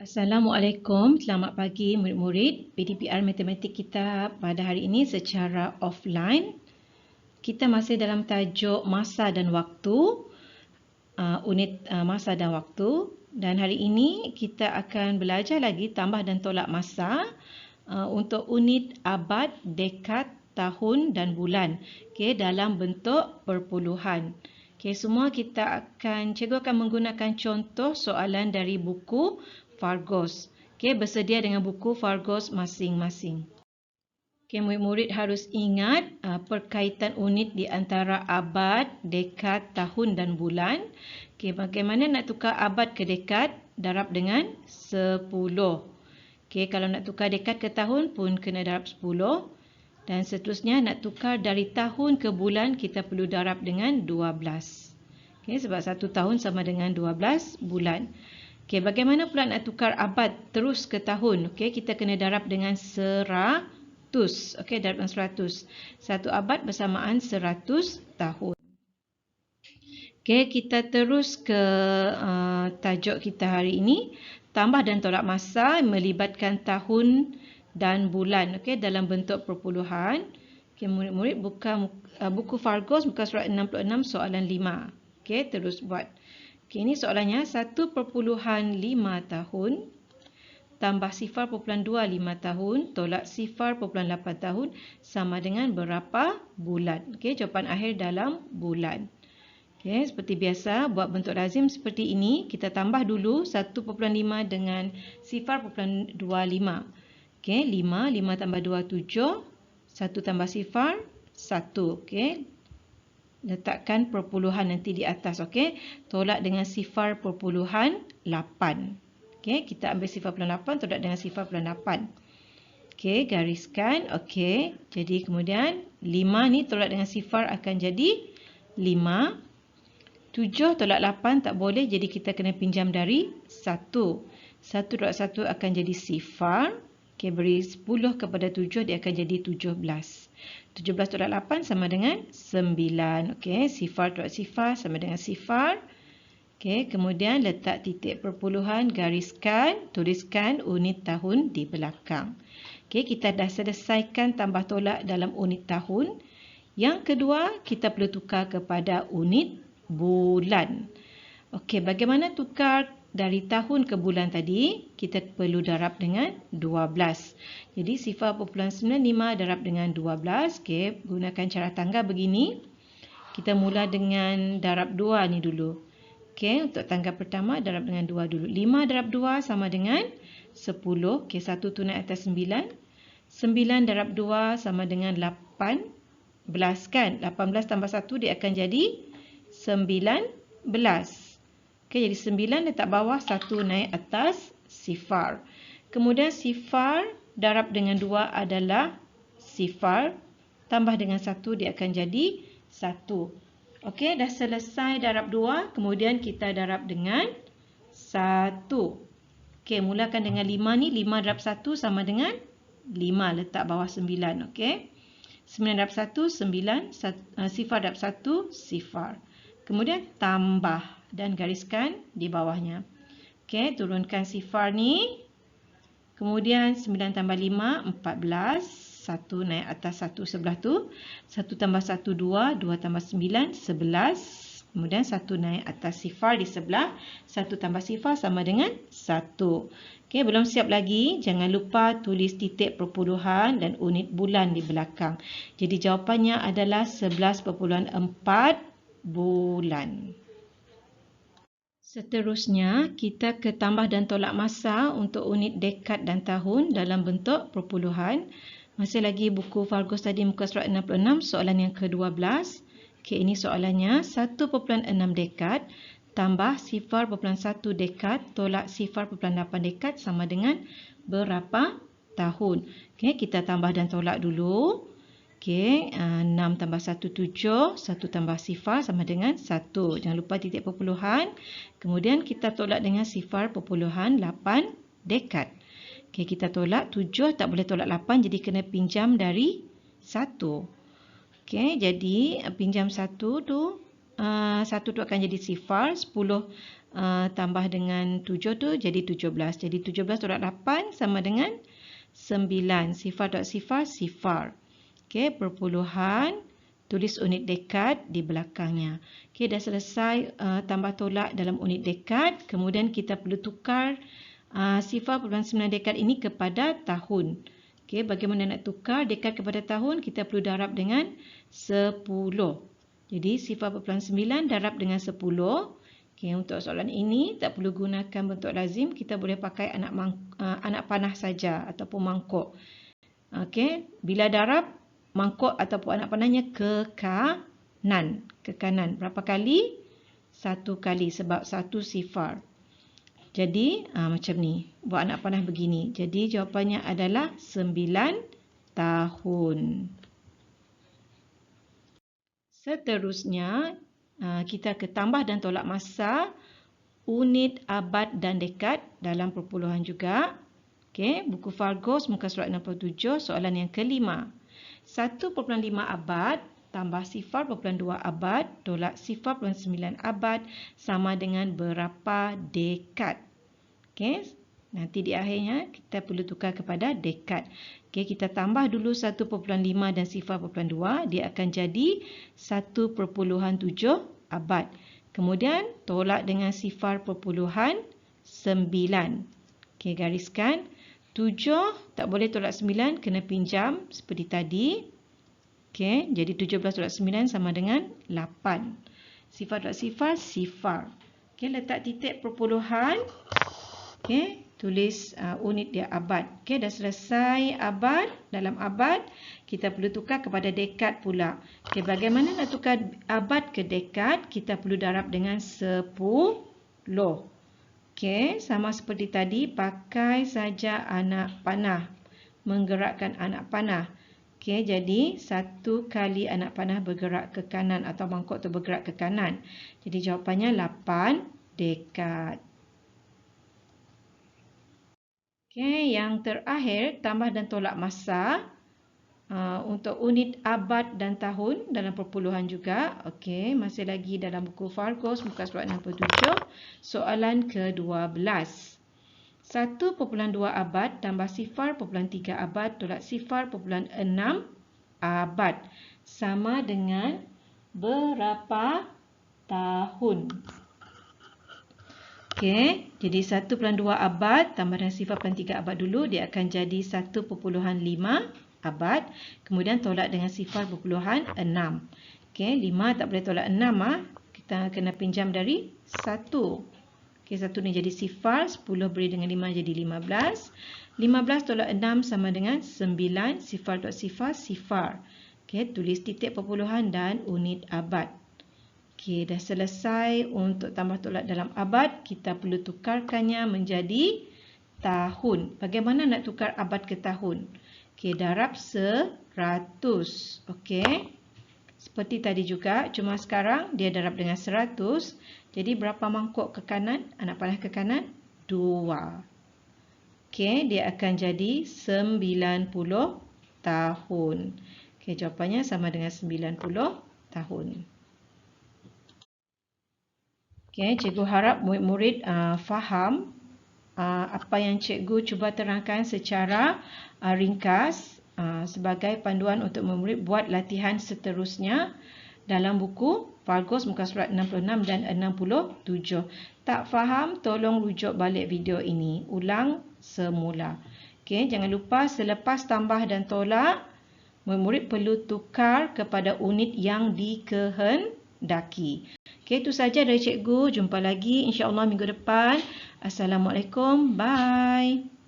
Assalamualaikum, selamat pagi murid-murid. PDPR Matematik kita pada hari ini secara offline. Kita masih dalam tajuk masa dan waktu, unit masa dan waktu. Dan hari ini kita akan belajar lagi tambah dan tolak masa untuk unit abad, dekad, tahun dan bulan. Dalam bentuk perpuluhan. Semua kita cikgu akan menggunakan contoh soalan dari buku Fargos. Bersedia dengan buku Fargos masing-masing. Murid-murid harus ingat perkaitan unit di antara abad, dekad, tahun dan bulan. Bagaimana nak tukar abad ke dekad? Darab dengan 10. Kalau nak tukar dekad ke tahun pun kena darab 10. Dan seterusnya nak tukar dari tahun ke bulan kita perlu darab dengan 12. Sebab satu tahun sama dengan 12 bulan. Bagaimana pula nak tukar abad terus ke tahun? Kita kena darab dengan 100. Darab dengan 100. Satu abad bersamaan 100 tahun. Kita terus ke tajuk kita hari ini. Tambah dan tolak masa melibatkan tahun dan bulan dalam bentuk perpuluhan. Murid-murid buka buku Fargos, buka surat 66 soalan 5. Terus buat. Ini soalannya 1.5 tahun tambah 0.25 tahun tolak 0.8 tahun sama dengan berapa bulan. Jawapan akhir dalam bulan. Seperti biasa buat bentuk lazim seperti ini. Kita tambah dulu 1.5 dengan 0.25. 5 tambah 2 7. 1 tambah 0 1. Letakkan perpuluhan nanti di atas. Tolak dengan 0.8. Kita ambil 0.8 tolak dengan 0.8. Gariskan. Jadi kemudian 5 ni tolak dengan 0 akan jadi 5. 7 tolak 8 tak boleh, jadi kita kena pinjam dari 1. 1 tolak 1 akan jadi 0. Beri 10 kepada 7, dia akan jadi 17. 17 tolak 8 sama dengan 9. 0 tolak 0 sama dengan 0. Kemudian letak titik perpuluhan, gariskan, tuliskan unit tahun di belakang. Kita dah selesaikan tambah tolak dalam unit tahun. Yang kedua, kita perlu tukar kepada unit bulan. Bagaimana tukar dari tahun ke bulan tadi? Kita perlu darab dengan 12. Jadi 0.95 darab dengan 12. Gunakan cara tangga begini. Kita mula dengan darab 2 ni dulu. Untuk tangga pertama darab dengan 2 dulu. 5 darab 2 sama dengan 10. 1 tu naik atas 9. 9 darab 2 sama dengan 18 kan? 18 tambah 1 dia akan jadi 19. Jadi 9 letak bawah, 1 naik atas 0. Kemudian 0 darab dengan 2 adalah 0. Tambah dengan 1 dia akan jadi 1. Dah selesai darab 2. Kemudian kita darab dengan 1. Mulakan dengan 5 ni. 5 darab 1 sama dengan 5. Letak bawah 9. 9 darab 1, 9. 0 darab 1, 0. Kemudian tambah dan gariskan di bawahnya. Turunkan 0 ni. Kemudian 9 tambah 5, 14. 1 naik atas 1 sebelah tu. 1 tambah 1, 2. 2 tambah 9, 11. Kemudian 1 naik atas 0 di sebelah. 1 tambah 0 sama dengan 1. Belum siap lagi. Jangan lupa tulis titik perpuluhan dan unit bulan di belakang. Jadi jawapannya adalah 11.4 bulan. Seterusnya, kita ke tambah dan tolak masa untuk unit dekad dan tahun dalam bentuk perpuluhan. Masih lagi buku Fargos tadi muka surat 66, soalan yang ke-12. Ini soalannya 1.6 dekad tambah 0.1 dekad tolak 0.8 dekad sama dengan berapa tahun. Kita tambah dan tolak dulu. 6 tambah 1, 7. 1 tambah 0 sama dengan 1. Jangan lupa titik perpuluhan. Kemudian kita tolak dengan 0.8 dekad. Kita tolak 7. Tak boleh tolak 8. Jadi kena pinjam dari 1. Jadi pinjam 1 tu 1 tu akan jadi sifar. 10 tambah dengan 7 tu jadi 17. Jadi 17 tolak 8 sama dengan 9. Sifar dot sifar, sifar. Okey, perpuluhan. Tulis unit dekad di belakangnya. Okey, dah selesai tambah tolak dalam unit dekad. Kemudian kita perlu tukar sifar perpuluhan 9 dekad ini kepada tahun. Okey, bagaimana nak tukar dekad kepada tahun? Kita perlu darab dengan 10. Jadi sifar perpuluhan 9 darab dengan 10. Okey, untuk soalan ini tak perlu gunakan bentuk lazim. Kita boleh pakai anak panah saja ataupun mangkuk. Okey, bila darab mangkuk ataupun anak panahnya ke kanan. Berapa kali? 1 kali sebab 1 sifar. Jadi macam ni. Buat anak panah begini. Jadi jawapannya adalah 9 tahun. Seterusnya kita ke tambah dan tolak masa unit abad dan dekad dalam perpuluhan juga. Okey, buku Fargos muka surat 67 soalan yang kelima. 1.5 abad tambah sifar 0.2 abad tolak sifar 0.9 abad sama dengan berapa dekad. Okey, nanti di akhirnya kita perlu tukar kepada dekad. Okey, kita tambah dulu 1.5 dan sifar 0.2, dia akan jadi 1.7 abad. Kemudian tolak dengan sifar 0.9. Okey, gariskan. 7 tak boleh tolak 9, kena pinjam seperti tadi. Okey, jadi 17 tolak 9 sama dengan 8. Sifar dot sifar, sifar. Okey, letak titik perpuluhan. Okey, tulis unit dia abad. Okey, dah selesai abad. Dalam abad, kita perlu tukar kepada dekad pula. Okey, bagaimana nak tukar abad ke dekad? Kita perlu darab dengan 10. Okey, sama seperti tadi, pakai saja anak panah. Menggerakkan anak panah. Okey, jadi 1 kali anak panah bergerak ke kanan atau mangkuk tu bergerak ke kanan. Jadi jawapannya 8 dekad. Okey, yang terakhir tambah dan tolak masa untuk unit abad dan tahun dalam perpuluhan juga. Okey, masih lagi dalam buku Fargos muka surat 67 soalan ke-12. 1.2 abad tambah sifar 0.3 abad tolak sifar 0.6 abad sama dengan berapa tahun? Okey, jadi 1.2 abad tambah dengan sifar 0.3 abad dulu, dia akan jadi 1.5 abad. Kemudian tolak dengan sifar 0.6. Okey, 5 tak boleh tolak 6. Kita kena pinjam dari 1. Okey, 1 ni jadi sifar, 10 beri dengan 5 jadi 15. 15 tolak 6 sama dengan 9, sifar dot sifar, sifar. Okey, tulis titik perpuluhan dan unit abad. Okey, dah selesai untuk tambah tolak dalam abad. Kita perlu tukarkannya menjadi tahun. Bagaimana nak tukar abad ke tahun? Okey, darab 100. Okey. Seperti tadi juga, cuma sekarang dia darab dengan 100. Jadi berapa mangkuk ke kanan? Anak panah ke kanan? 2. Okey, dia akan jadi 90 tahun. Okey, jawapannya sama dengan 90 tahun. Okey, cikgu harap murid-murid faham apa yang cikgu cuba terangkan secara ringkas sebagai panduan untuk murid buat latihan seterusnya dalam buku Fargos muka surat 66 dan 67. Tak faham, tolong rujuk balik video ini. Ulang semula. Okey, jangan lupa selepas tambah dan tolak, murid-murid perlu tukar kepada unit yang dikehendaki. Okey, itu saja dari cikgu. Jumpa lagi insya-Allah minggu depan. Assalamualaikum. Bye.